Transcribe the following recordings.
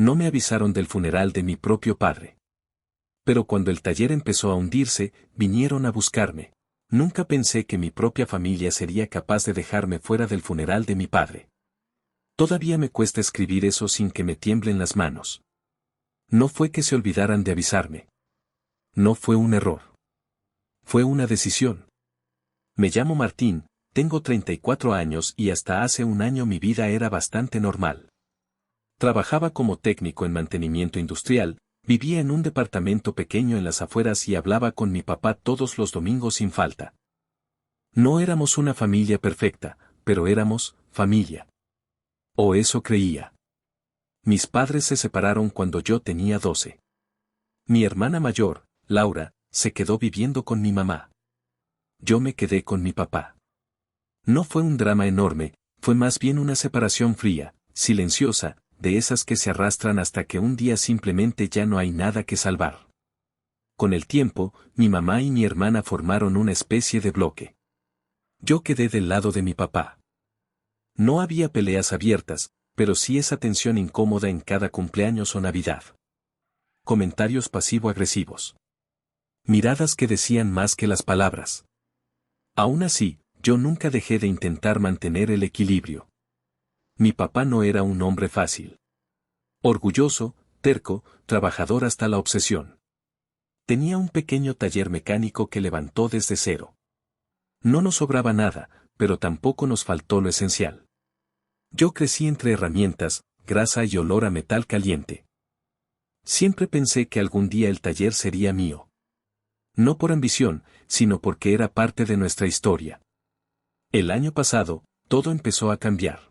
No me avisaron del funeral de mi propio padre. Pero cuando el taller empezó a hundirse, vinieron a buscarme. Nunca pensé que mi propia familia sería capaz de dejarme fuera del funeral de mi padre. Todavía me cuesta escribir eso sin que me tiemblen las manos. No fue que se olvidaran de avisarme. No fue un error. Fue una decisión. Me llamo Martín, tengo 34 años y hasta hace un año mi vida era bastante normal. Trabajaba como técnico en mantenimiento industrial, vivía en un departamento pequeño en las afueras y hablaba con mi papá todos los domingos sin falta. No éramos una familia perfecta, pero éramos familia. O eso creía. Mis padres se separaron cuando yo tenía 12. Mi hermana mayor, Laura, se quedó viviendo con mi mamá. Yo me quedé con mi papá. No fue un drama enorme, fue más bien una separación fría, silenciosa, de esas que se arrastran hasta que un día simplemente ya no hay nada que salvar. Con el tiempo, mi mamá y mi hermana formaron una especie de bloque. Yo quedé del lado de mi papá. No había peleas abiertas, pero sí esa tensión incómoda en cada cumpleaños o Navidad. Comentarios pasivo-agresivos. Miradas que decían más que las palabras. Aún así, yo nunca dejé de intentar mantener el equilibrio. Mi papá no era un hombre fácil. Orgulloso, terco, trabajador hasta la obsesión. Tenía un pequeño taller mecánico que levantó desde cero. No nos sobraba nada, pero tampoco nos faltó lo esencial. Yo crecí entre herramientas, grasa y olor a metal caliente. Siempre pensé que algún día el taller sería mío. No por ambición, sino porque era parte de nuestra historia. El año pasado, todo empezó a cambiar.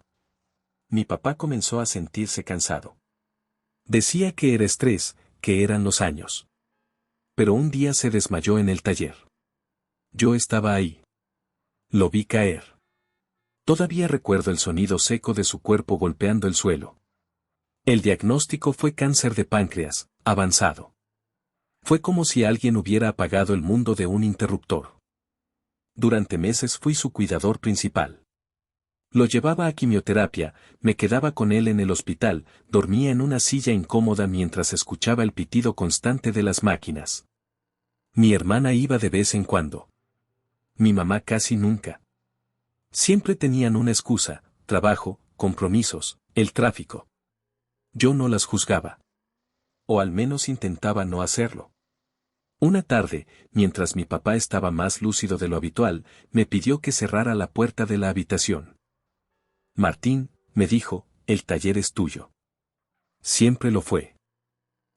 Mi papá comenzó a sentirse cansado. Decía que era estrés, que eran los años. Pero un día se desmayó en el taller. Yo estaba ahí. Lo vi caer. Todavía recuerdo el sonido seco de su cuerpo golpeando el suelo. El diagnóstico fue cáncer de páncreas, avanzado. Fue como si alguien hubiera apagado el mundo de un interruptor. Durante meses fui su cuidador principal. Lo llevaba a quimioterapia, me quedaba con él en el hospital, dormía en una silla incómoda mientras escuchaba el pitido constante de las máquinas. Mi hermana iba de vez en cuando. Mi mamá casi nunca. Siempre tenían una excusa: trabajo, compromisos, el tráfico. Yo no las juzgaba. O al menos intentaba no hacerlo. Una tarde, mientras mi papá estaba más lúcido de lo habitual, me pidió que cerrara la puerta de la habitación. Martín, me dijo, el taller es tuyo. Siempre lo fue.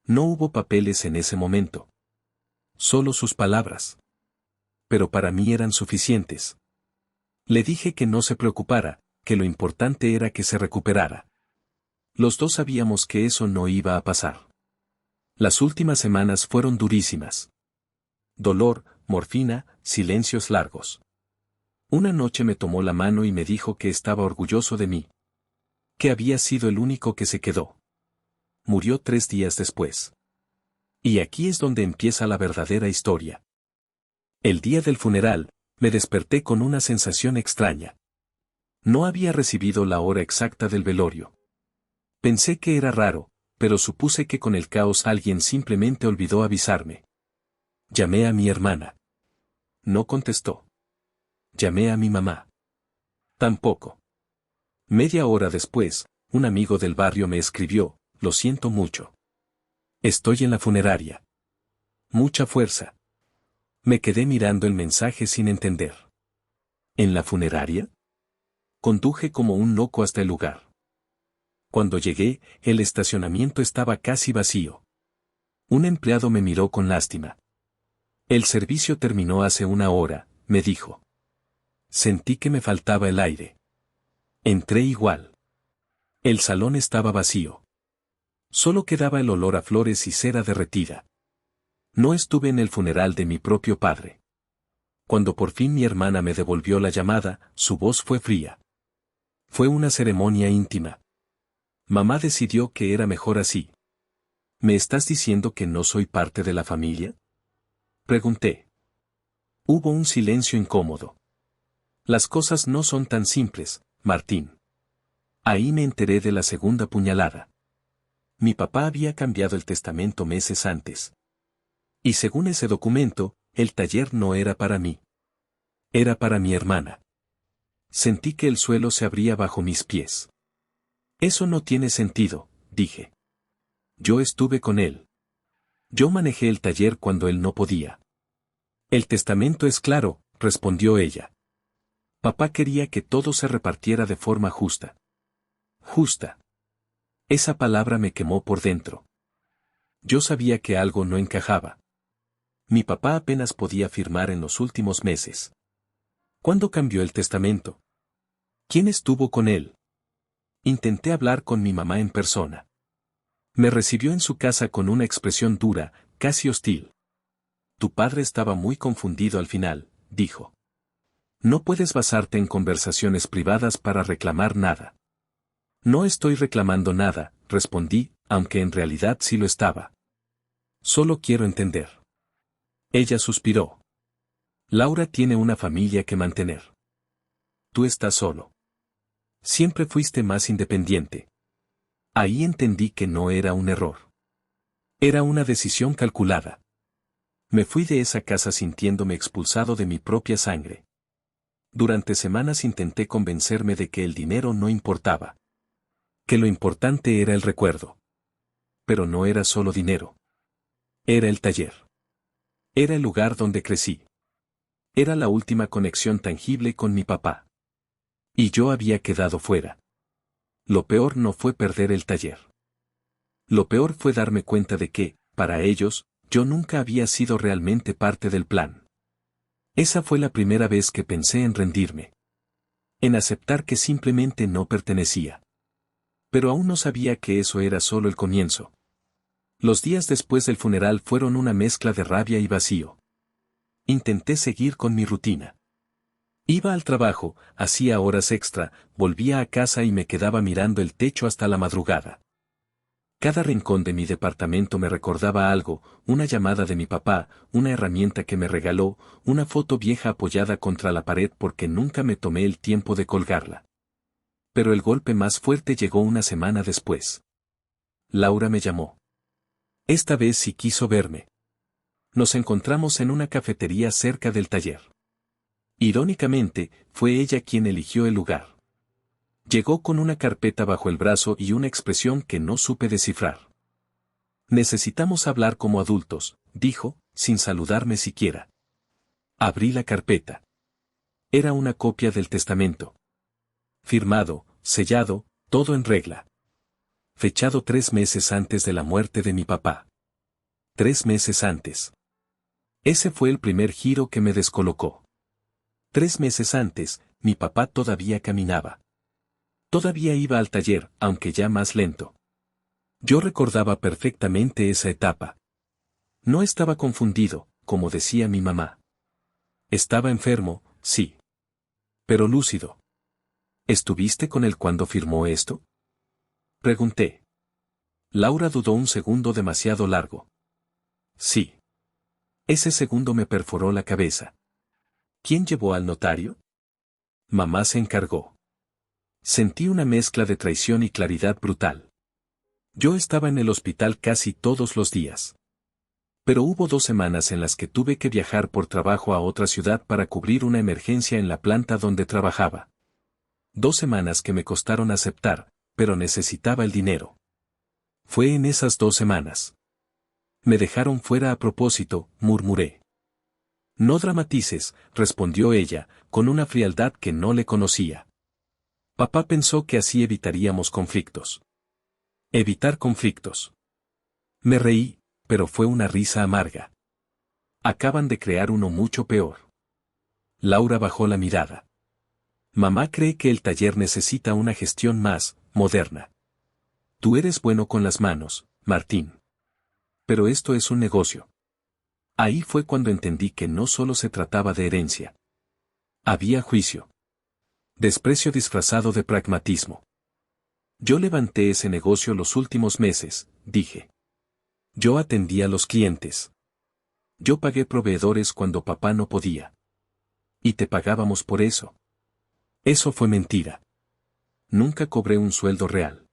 No hubo papeles en ese momento. Solo sus palabras. Pero para mí eran suficientes. Le dije que no se preocupara, que lo importante era que se recuperara. Los dos sabíamos que eso no iba a pasar. Las últimas semanas fueron durísimas. Dolor, morfina, silencios largos. Una noche me tomó la mano y me dijo que estaba orgulloso de mí. Que había sido el único que se quedó. Murió 3 días después. Y aquí es donde empieza la verdadera historia. El día del funeral, me desperté con una sensación extraña. No había recibido la hora exacta del velorio. Pensé que era raro, pero supuse que con el caos alguien simplemente olvidó avisarme. Llamé a mi hermana. No contestó. Llamé a mi mamá. Tampoco. Media hora después, un amigo del barrio me escribió: lo siento mucho. Estoy en la funeraria. Mucha fuerza. Me quedé mirando el mensaje sin entender. ¿En la funeraria? Conduje como un loco hasta el lugar. Cuando llegué, el estacionamiento estaba casi vacío. Un empleado me miró con lástima. El servicio terminó hace 1 hora, me dijo. Sentí que me faltaba el aire. Entré igual. El salón estaba vacío. Solo quedaba el olor a flores y cera derretida. No estuve en el funeral de mi propio padre. Cuando por fin mi hermana me devolvió la llamada, su voz fue fría. Fue una ceremonia íntima. Mamá decidió que era mejor así. ¿Me estás diciendo que no soy parte de la familia? Pregunté. Hubo un silencio incómodo. Las cosas no son tan simples, Martín. Ahí me enteré de la segunda puñalada. Mi papá había cambiado el testamento meses antes. Y según ese documento, el taller no era para mí. Era para mi hermana. Sentí que el suelo se abría bajo mis pies. Eso no tiene sentido, dije. Yo estuve con él. Yo manejé el taller cuando él no podía. El testamento es claro, respondió ella. Papá quería que todo se repartiera de forma justa. Justa. Esa palabra me quemó por dentro. Yo sabía que algo no encajaba. Mi papá apenas podía firmar en los últimos meses. ¿Cuándo cambió el testamento? ¿Quién estuvo con él? Intenté hablar con mi mamá en persona. Me recibió en su casa con una expresión dura, casi hostil. Tu padre estaba muy confundido al final, dijo. No puedes basarte en conversaciones privadas para reclamar nada. No estoy reclamando nada, respondí, aunque en realidad sí lo estaba. Solo quiero entender. Ella suspiró. Laura tiene una familia que mantener. Tú estás solo. Siempre fuiste más independiente. Ahí entendí que no era un error. Era una decisión calculada. Me fui de esa casa sintiéndome expulsado de mi propia sangre. Durante semanas intenté convencerme de que el dinero no importaba. Que lo importante era el recuerdo. Pero no era solo dinero. Era el taller. Era el lugar donde crecí. Era la última conexión tangible con mi papá. Y yo había quedado fuera. Lo peor no fue perder el taller. Lo peor fue darme cuenta de que, para ellos, yo nunca había sido realmente parte del plan. Esa fue la primera vez que pensé en rendirme. En aceptar que simplemente no pertenecía. Pero aún no sabía que eso era solo el comienzo. Los días después del funeral fueron una mezcla de rabia y vacío. Intenté seguir con mi rutina. Iba al trabajo, hacía horas extra, volvía a casa y me quedaba mirando el techo hasta la madrugada. Cada rincón de mi departamento me recordaba algo, una llamada de mi papá, una herramienta que me regaló, una foto vieja apoyada contra la pared porque nunca me tomé el tiempo de colgarla. Pero el golpe más fuerte llegó una semana después. Laura me llamó. Esta vez sí quiso verme. Nos encontramos en una cafetería cerca del taller. Irónicamente, fue ella quien eligió el lugar. Llegó con una carpeta bajo el brazo y una expresión que no supe descifrar. Necesitamos hablar como adultos, dijo, sin saludarme siquiera. Abrí la carpeta. Era una copia del testamento. Firmado, sellado, todo en regla. Fechado 3 meses antes de la muerte de mi papá. 3 meses antes. Ese fue el primer giro que me descolocó. 3 meses antes, mi papá todavía caminaba. Todavía iba al taller, aunque ya más lento. Yo recordaba perfectamente esa etapa. No estaba confundido, como decía mi mamá. Estaba enfermo, sí. Pero lúcido. ¿Estuviste con él cuando firmó esto? Pregunté. Laura dudó un segundo demasiado largo. Sí. Ese segundo me perforó la cabeza. ¿Quién llevó al notario? Mamá se encargó. Sentí una mezcla de traición y claridad brutal. Yo estaba en el hospital casi todos los días. Pero hubo 2 semanas en las que tuve que viajar por trabajo a otra ciudad para cubrir una emergencia en la planta donde trabajaba. 2 semanas que me costaron aceptar, pero necesitaba el dinero. Fue en esas 2 semanas. Me dejaron fuera a propósito, murmuré. No dramatices, respondió ella, con una frialdad que no le conocía. Papá pensó que así evitaríamos conflictos. Evitar conflictos. Me reí, pero fue una risa amarga. Acaban de crear uno mucho peor. Laura bajó la mirada. Mamá cree que el taller necesita una gestión más moderna. Tú eres bueno con las manos, Martín. Pero esto es un negocio. Ahí fue cuando entendí que no solo se trataba de herencia. Había juicio. Desprecio disfrazado de pragmatismo. Yo levanté ese negocio los últimos meses, dije. Yo atendí a los clientes. Yo pagué proveedores cuando papá no podía. Y te pagábamos por eso. Eso fue mentira. Nunca cobré un sueldo real.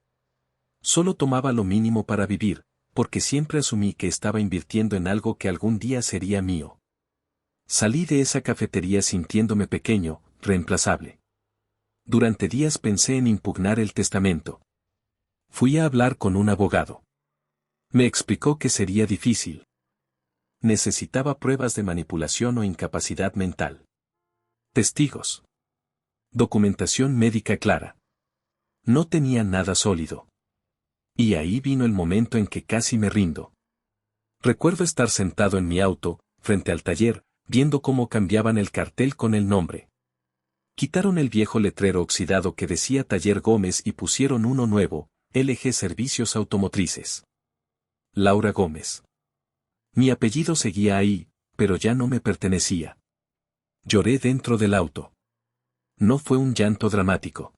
Solo tomaba lo mínimo para vivir, porque siempre asumí que estaba invirtiendo en algo que algún día sería mío. Salí de esa cafetería sintiéndome pequeño, reemplazable. Durante días pensé en impugnar el testamento. Fui a hablar con un abogado. Me explicó que sería difícil. Necesitaba pruebas de manipulación o incapacidad mental. Testigos. Documentación médica clara. No tenía nada sólido. Y ahí vino el momento en que casi me rindo. Recuerdo estar sentado en mi auto, frente al taller, viendo cómo cambiaban el cartel con el nombre. Quitaron el viejo letrero oxidado que decía Taller Gómez y pusieron uno nuevo, LG Servicios Automotrices. Laura Gómez. Mi apellido seguía ahí, pero ya no me pertenecía. Lloré dentro del auto. No fue un llanto dramático.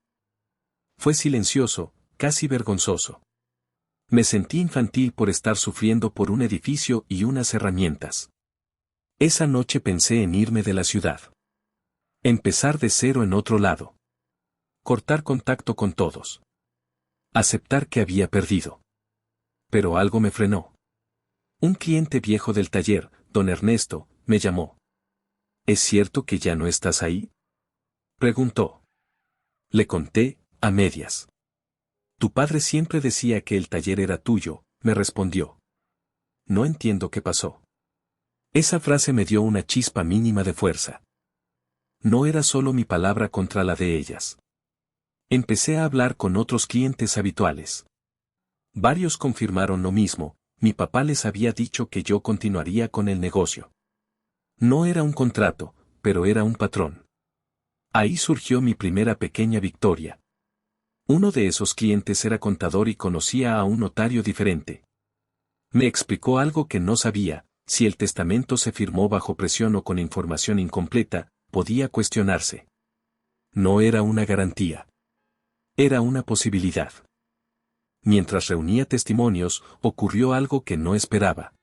Fue silencioso, casi vergonzoso. Me sentí infantil por estar sufriendo por un edificio y unas herramientas. Esa noche pensé en irme de la ciudad. Empezar de cero en otro lado. Cortar contacto con todos. Aceptar que había perdido. Pero algo me frenó. Un cliente viejo del taller, don Ernesto, me llamó. ¿Es cierto que ya no estás ahí? Preguntó. Le conté, a medias. Tu padre siempre decía que el taller era tuyo, me respondió. No entiendo qué pasó. Esa frase me dio una chispa mínima de fuerza. No era solo mi palabra contra la de ellas. Empecé a hablar con otros clientes habituales. Varios confirmaron lo mismo, mi papá les había dicho que yo continuaría con el negocio. No era un contrato, pero era un patrón. Ahí surgió mi primera pequeña victoria. Uno de esos clientes era contador y conocía a un notario diferente. Me explicó algo que no sabía: si el testamento se firmó bajo presión o con información incompleta, podía cuestionarse. No era una garantía. Era una posibilidad. Mientras reunía testimonios, ocurrió algo que no esperaba.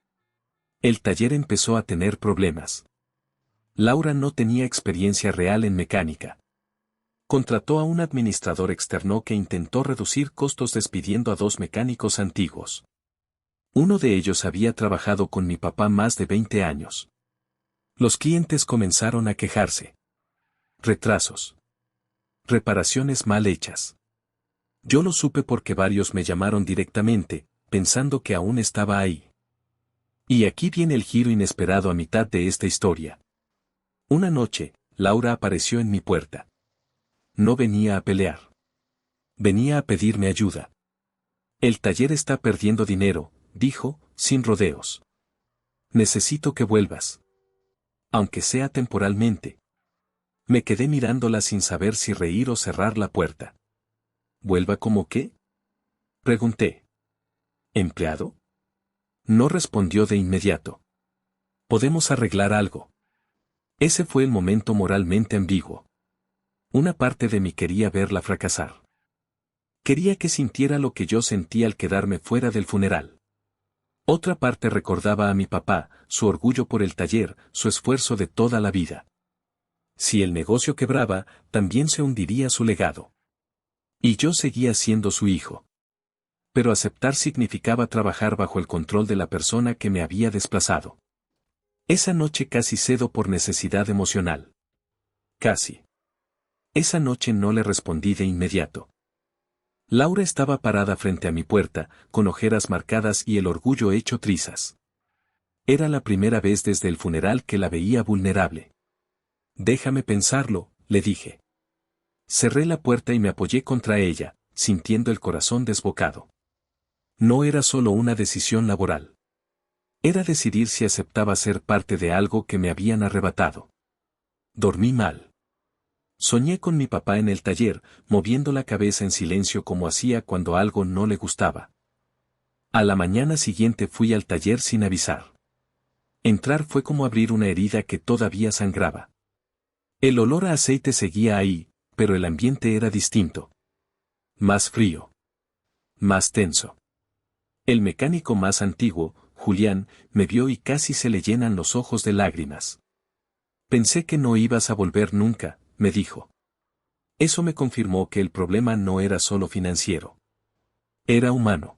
El taller empezó a tener problemas. Laura no tenía experiencia real en mecánica. Contrató a un administrador externo que intentó reducir costos despidiendo a 2 mecánicos antiguos. Uno de ellos había trabajado con mi papá más de 20 años. Los clientes comenzaron a quejarse. Retrasos. Reparaciones mal hechas. Yo lo supe porque varios me llamaron directamente, pensando que aún estaba ahí. Y aquí viene el giro inesperado a mitad de esta historia. Una noche, Laura apareció en mi puerta. No venía a pelear. Venía a pedirme ayuda. El taller está perdiendo dinero, dijo, sin rodeos. Necesito que vuelvas. Aunque sea temporalmente. Me quedé mirándola sin saber si reír o cerrar la puerta. ¿Vuelva como qué? Pregunté. ¿Empleado? No respondió de inmediato. Podemos arreglar algo. Ese fue el momento moralmente ambiguo. Una parte de mí quería verla fracasar. Quería que sintiera lo que yo sentía al quedarme fuera del funeral. Otra parte recordaba a mi papá, su orgullo por el taller, su esfuerzo de toda la vida. Si el negocio quebraba, también se hundiría su legado. Y yo seguía siendo su hijo. Pero aceptar significaba trabajar bajo el control de la persona que me había desplazado. Esa noche casi cedo por necesidad emocional. Casi. Esa noche no le respondí de inmediato. Laura estaba parada frente a mi puerta, con ojeras marcadas y el orgullo hecho trizas. Era la primera vez desde el funeral que la veía vulnerable. Déjame pensarlo, le dije. Cerré la puerta y me apoyé contra ella, sintiendo el corazón desbocado. No era solo una decisión laboral. Era decidir si aceptaba ser parte de algo que me habían arrebatado. Dormí mal. Soñé con mi papá en el taller, moviendo la cabeza en silencio como hacía cuando algo no le gustaba. A la mañana siguiente fui al taller sin avisar. Entrar fue como abrir una herida que todavía sangraba. El olor a aceite seguía ahí, pero el ambiente era distinto. Más frío. Más tenso. El mecánico más antiguo, Julián, me vio y casi se le llenan los ojos de lágrimas. Pensé que no ibas a volver nunca, me dijo. Eso me confirmó que el problema no era solo financiero. Era humano.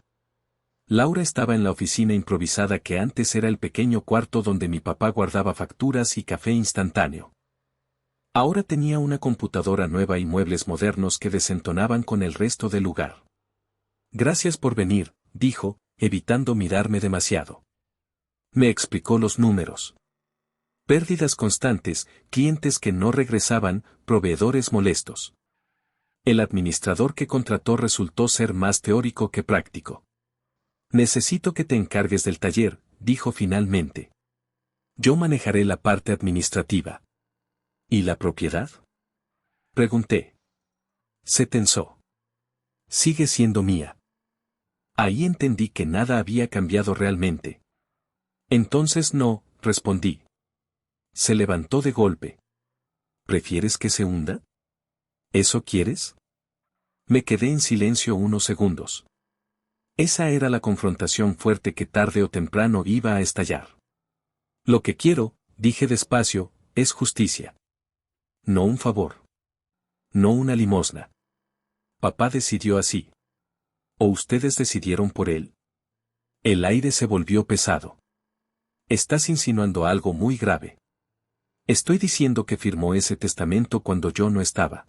Laura estaba en la oficina improvisada que antes era el pequeño cuarto donde mi papá guardaba facturas y café instantáneo. Ahora tenía una computadora nueva y muebles modernos que desentonaban con el resto del lugar. Gracias por venir, dijo, evitando mirarme demasiado. Me explicó los números. Pérdidas constantes, clientes que no regresaban, proveedores molestos. El administrador que contrató resultó ser más teórico que práctico. Necesito que te encargues del taller, dijo finalmente. Yo manejaré la parte administrativa. ¿Y la propiedad? Pregunté. Se tensó. Sigue siendo mía. Ahí entendí que nada había cambiado realmente. Entonces no, respondí. Se levantó de golpe. ¿Prefieres que se hunda? ¿Eso quieres? Me quedé en silencio unos segundos. Esa era la confrontación fuerte que tarde o temprano iba a estallar. Lo que quiero, dije despacio, es justicia. No un favor. No una limosna. Papá decidió así. ¿O ustedes decidieron por él? El aire se volvió pesado. Estás insinuando algo muy grave. Estoy diciendo que firmó ese testamento cuando yo no estaba.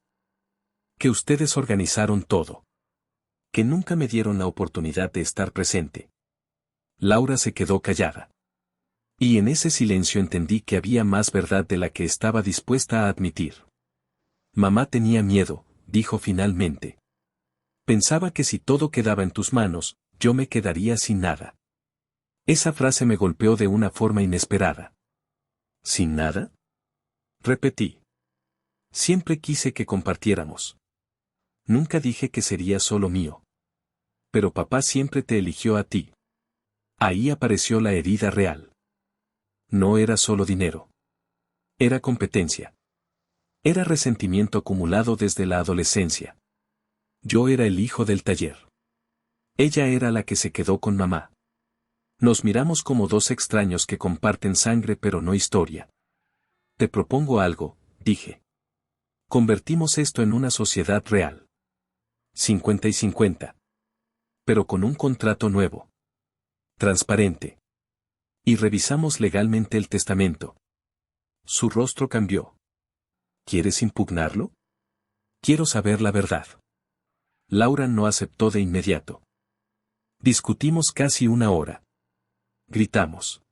Que ustedes organizaron todo. Que nunca me dieron la oportunidad de estar presente. Laura se quedó callada. Y en ese silencio entendí que había más verdad de la que estaba dispuesta a admitir. Mamá tenía miedo, dijo finalmente. Pensaba que si todo quedaba en tus manos, yo me quedaría sin nada. Esa frase me golpeó de una forma inesperada. ¿Sin nada? Repetí. Siempre quise que compartiéramos. Nunca dije que sería solo mío. Pero papá siempre te eligió a ti. Ahí apareció la herida real. No era solo dinero. Era competencia. Era resentimiento acumulado desde la adolescencia. Yo era el hijo del taller. Ella era la que se quedó con mamá. Nos miramos como dos extraños que comparten sangre pero no historia. Te propongo algo, dije. Convertimos esto en una sociedad real. 50 y 50. Pero con un contrato nuevo. Transparente. Y revisamos legalmente el testamento. Su rostro cambió. ¿Quieres impugnarlo? Quiero saber la verdad. Laura no aceptó de inmediato. Discutimos casi una hora. Gritamos.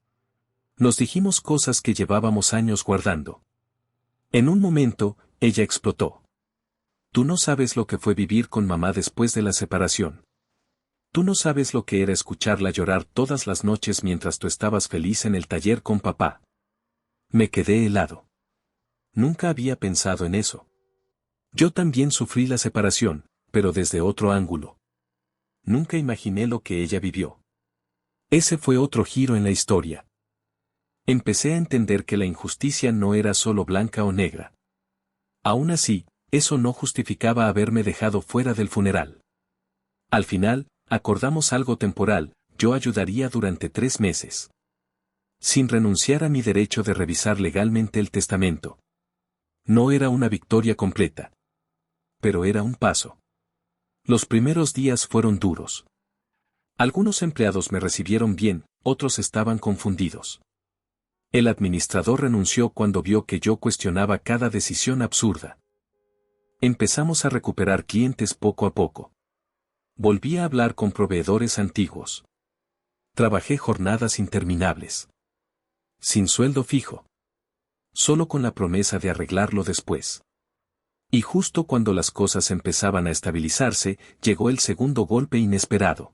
Nos dijimos cosas que llevábamos años guardando. En un momento, ella explotó. Tú no sabes lo que fue vivir con mamá después de la separación. Tú no sabes lo que era escucharla llorar todas las noches mientras tú estabas feliz en el taller con papá. Me quedé helado. Nunca había pensado en eso. Yo también sufrí la separación, pero desde otro ángulo. Nunca imaginé lo que ella vivió. Ese fue otro giro en la historia. Empecé a entender que la injusticia no era solo blanca o negra. Aún así, eso no justificaba haberme dejado fuera del funeral. Al final, acordamos algo temporal, yo ayudaría durante 3 meses. Sin renunciar a mi derecho de revisar legalmente el testamento. No era una victoria completa. Pero era un paso. Los primeros días fueron duros. Algunos empleados me recibieron bien, otros estaban confundidos. El administrador renunció cuando vio que yo cuestionaba cada decisión absurda. Empezamos a recuperar clientes poco a poco. Volví a hablar con proveedores antiguos. Trabajé jornadas interminables. Sin sueldo fijo. Solo con la promesa de arreglarlo después. Y justo cuando las cosas empezaban a estabilizarse, llegó el segundo golpe inesperado.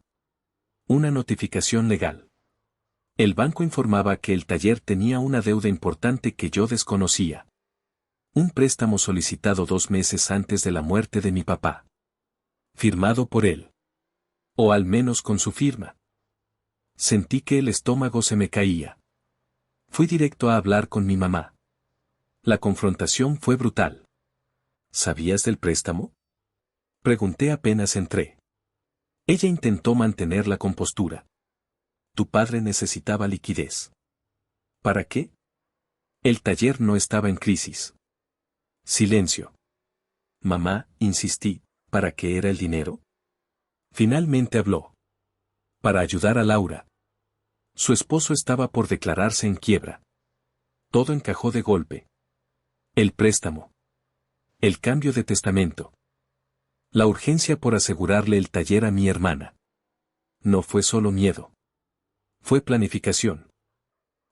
Una notificación legal. El banco informaba que el taller tenía una deuda importante que yo desconocía. Un préstamo solicitado 2 meses antes de la muerte de mi papá. Firmado por él. O al menos con su firma. Sentí que el estómago se me caía. Fui directo a hablar con mi mamá. La confrontación fue brutal. ¿Sabías del préstamo? Pregunté apenas entré. Ella intentó mantener la compostura. Tu padre necesitaba liquidez. ¿Para qué? El taller no estaba en crisis. Silencio. Mamá, insistí, ¿para qué era el dinero? Finalmente habló. Para ayudar a Laura. Su esposo estaba por declararse en quiebra. Todo encajó de golpe. El préstamo. El cambio de testamento. La urgencia por asegurarle el taller a mi hermana. No fue solo miedo. Fue planificación.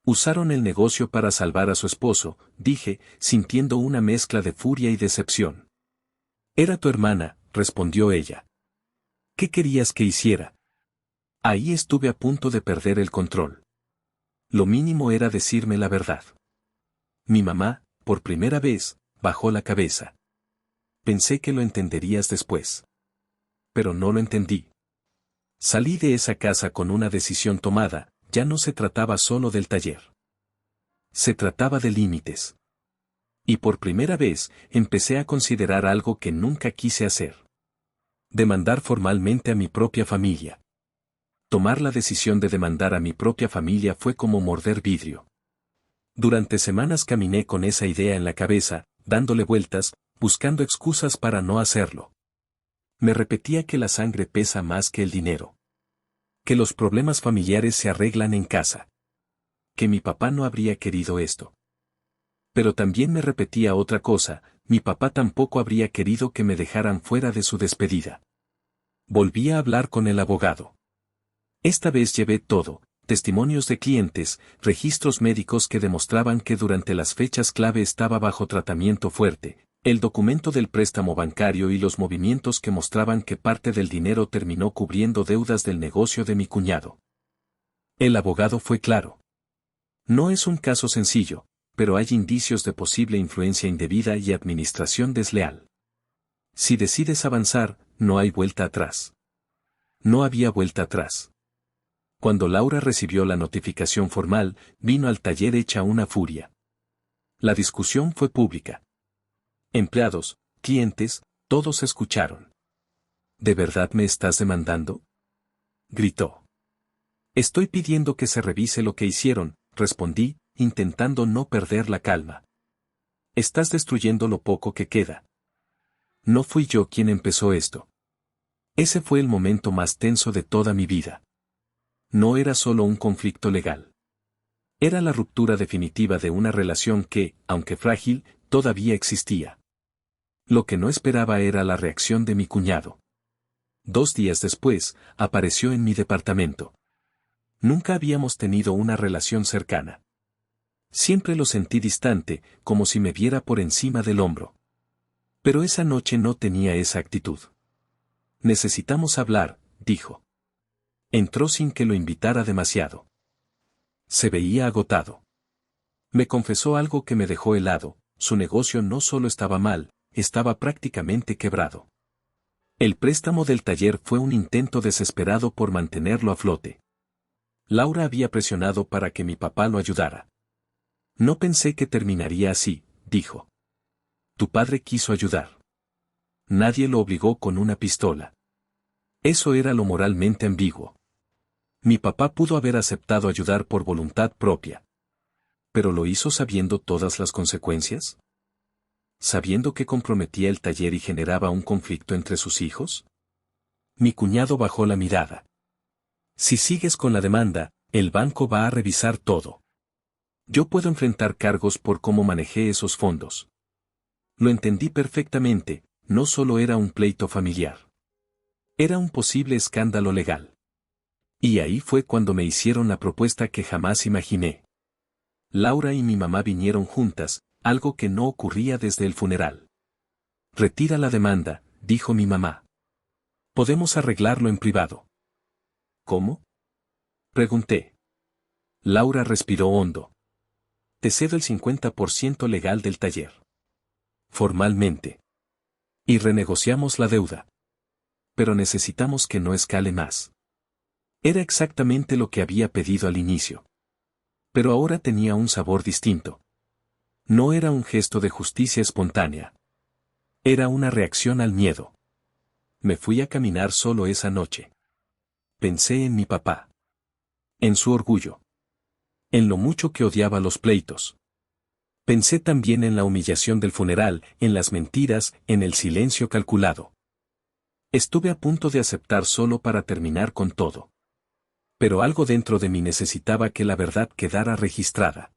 Usaron el negocio para salvar a su esposo, dije, sintiendo una mezcla de furia y decepción. Era tu hermana, respondió ella. ¿Qué querías que hiciera? Ahí estuve a punto de perder el control. Lo mínimo era decirme la verdad. Mi mamá, por primera vez, bajó la cabeza. Pensé que lo entenderías después. Pero no lo entendí. Salí de esa casa con una decisión tomada, ya no se trataba solo del taller. Se trataba de límites. Y por primera vez, empecé a considerar algo que nunca quise hacer. Demandar formalmente a mi propia familia. Tomar la decisión de demandar a mi propia familia fue como morder vidrio. Durante semanas caminé con esa idea en la cabeza, dándole vueltas, buscando excusas para no hacerlo. Me repetía que la sangre pesa más que el dinero. Que los problemas familiares se arreglan en casa. Que mi papá no habría querido esto. Pero también me repetía otra cosa, mi papá tampoco habría querido que me dejaran fuera de su despedida. Volví a hablar con el abogado. Esta vez llevé todo, testimonios de clientes, registros médicos que demostraban que durante las fechas clave estaba bajo tratamiento fuerte, el documento del préstamo bancario y los movimientos que mostraban que parte del dinero terminó cubriendo deudas del negocio de mi cuñado. El abogado fue claro. No es un caso sencillo, pero hay indicios de posible influencia indebida y administración desleal. Si decides avanzar, no hay vuelta atrás. No había vuelta atrás. Cuando Laura recibió la notificación formal, vino al taller hecha una furia. La discusión fue pública. Empleados, clientes, todos escucharon. ¿De verdad me estás demandando?, gritó. Estoy pidiendo que se revise lo que hicieron, respondí, intentando no perder la calma. Estás destruyendo lo poco que queda. No fui yo quien empezó esto. Ese fue el momento más tenso de toda mi vida. No era solo un conflicto legal. Era la ruptura definitiva de una relación que, aunque frágil, todavía existía. Lo que no esperaba era la reacción de mi cuñado. 2 días después, apareció en mi departamento. Nunca habíamos tenido una relación cercana. Siempre lo sentí distante, como si me viera por encima del hombro. Pero esa noche no tenía esa actitud. Necesitamos hablar, dijo. Entró sin que lo invitara demasiado. Se veía agotado. Me confesó algo que me dejó helado, su negocio no solo estaba mal, estaba prácticamente quebrado. El préstamo del taller fue un intento desesperado por mantenerlo a flote. Laura había presionado para que mi papá lo ayudara. No pensé que terminaría así, dijo. Tu padre quiso ayudar. Nadie lo obligó con una pistola. Eso era lo moralmente ambiguo. Mi papá pudo haber aceptado ayudar por voluntad propia. ¿Pero lo hizo sabiendo todas las consecuencias? ¿Sabiendo que comprometía el taller y generaba un conflicto entre sus hijos? Mi cuñado bajó la mirada. Si sigues con la demanda, el banco va a revisar todo. Yo puedo enfrentar cargos por cómo manejé esos fondos. Lo entendí perfectamente, no solo era un pleito familiar. Era un posible escándalo legal. Y ahí fue cuando me hicieron la propuesta que jamás imaginé. Laura y mi mamá vinieron juntas, algo que no ocurría desde el funeral. Retira la demanda, dijo mi mamá. Podemos arreglarlo en privado. ¿Cómo?, pregunté. Laura respiró hondo. Te cedo el 50% legal del taller. Formalmente. Y renegociamos la deuda. Pero necesitamos que no escale más. Era exactamente lo que había pedido al inicio. Pero ahora tenía un sabor distinto. No era un gesto de justicia espontánea. Era una reacción al miedo. Me fui a caminar solo esa noche. Pensé en mi papá. En su orgullo. En lo mucho que odiaba los pleitos. Pensé también en la humillación del funeral, en las mentiras, en el silencio calculado. Estuve a punto de aceptar solo para terminar con todo. Pero algo dentro de mí necesitaba que la verdad quedara registrada.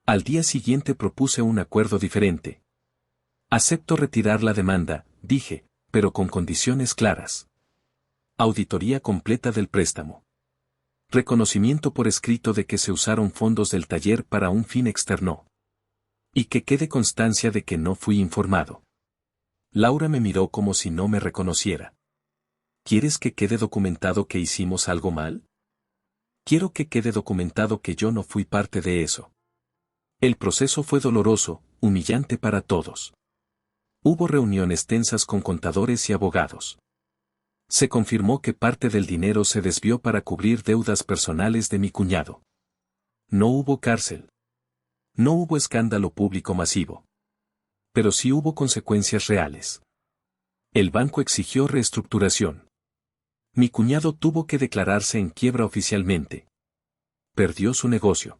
Al día siguiente propuse un acuerdo diferente. Acepto retirar la demanda, dije, pero con condiciones claras. Auditoría completa del préstamo. Reconocimiento por escrito de que se usaron fondos del taller para un fin externo. Y que quede constancia de que no fui informado. Laura me miró como si no me reconociera. ¿Quieres que quede documentado que hicimos algo mal? Quiero que quede documentado que yo no fui parte de eso. El proceso fue doloroso, humillante para todos. Hubo reuniones tensas con contadores y abogados. Se confirmó que parte del dinero se desvió para cubrir deudas personales de mi cuñado. No hubo cárcel. No hubo escándalo público masivo. Pero sí hubo consecuencias reales. El banco exigió reestructuración. Mi cuñado tuvo que declararse en quiebra oficialmente. Perdió su negocio.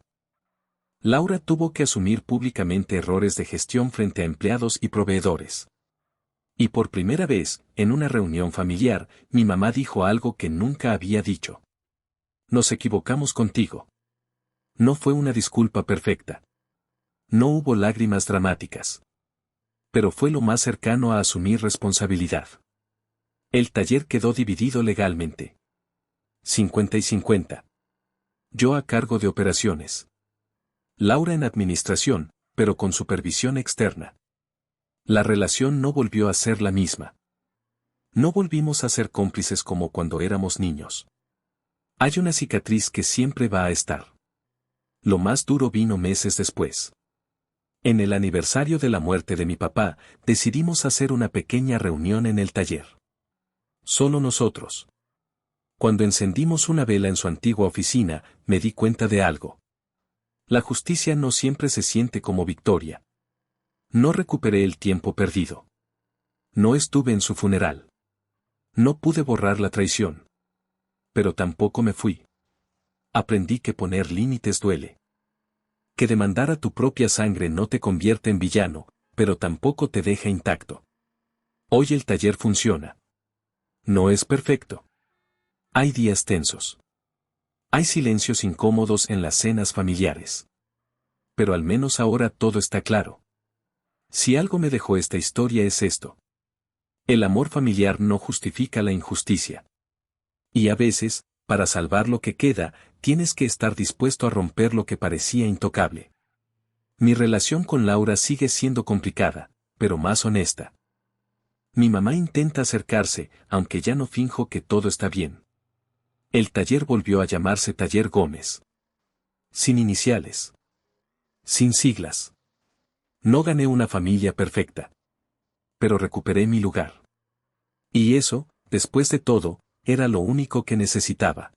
Laura tuvo que asumir públicamente errores de gestión frente a empleados y proveedores. Y por primera vez, en una reunión familiar, mi mamá dijo algo que nunca había dicho. Nos equivocamos contigo. No fue una disculpa perfecta. No hubo lágrimas dramáticas. Pero fue lo más cercano a asumir responsabilidad. El taller quedó dividido legalmente. 50 y 50. Yo a cargo de operaciones. Laura en administración, pero con supervisión externa. La relación no volvió a ser la misma. No volvimos a ser cómplices como cuando éramos niños. Hay una cicatriz que siempre va a estar. Lo más duro vino meses después. En el aniversario de la muerte de mi papá, decidimos hacer una pequeña reunión en el taller. Solo nosotros. Cuando encendimos una vela en su antigua oficina, me di cuenta de algo. La justicia no siempre se siente como victoria. No recuperé el tiempo perdido. No estuve en su funeral. No pude borrar la traición. Pero tampoco me fui. Aprendí que poner límites duele. Que demandar a tu propia sangre no te convierte en villano, pero tampoco te deja intacto. Hoy el taller funciona. No es perfecto. Hay días tensos. Hay silencios incómodos en las cenas familiares. Pero al menos ahora todo está claro. Si algo me dejó esta historia es esto. El amor familiar no justifica la injusticia. Y a veces, para salvar lo que queda, tienes que estar dispuesto a romper lo que parecía intocable. Mi relación con Laura sigue siendo complicada, pero más honesta. Mi mamá intenta acercarse, aunque ya no finjo que todo está bien. El taller volvió a llamarse Taller Gómez. Sin iniciales. Sin siglas. No gané una familia perfecta. Pero recuperé mi lugar. Y eso, después de todo, era lo único que necesitaba.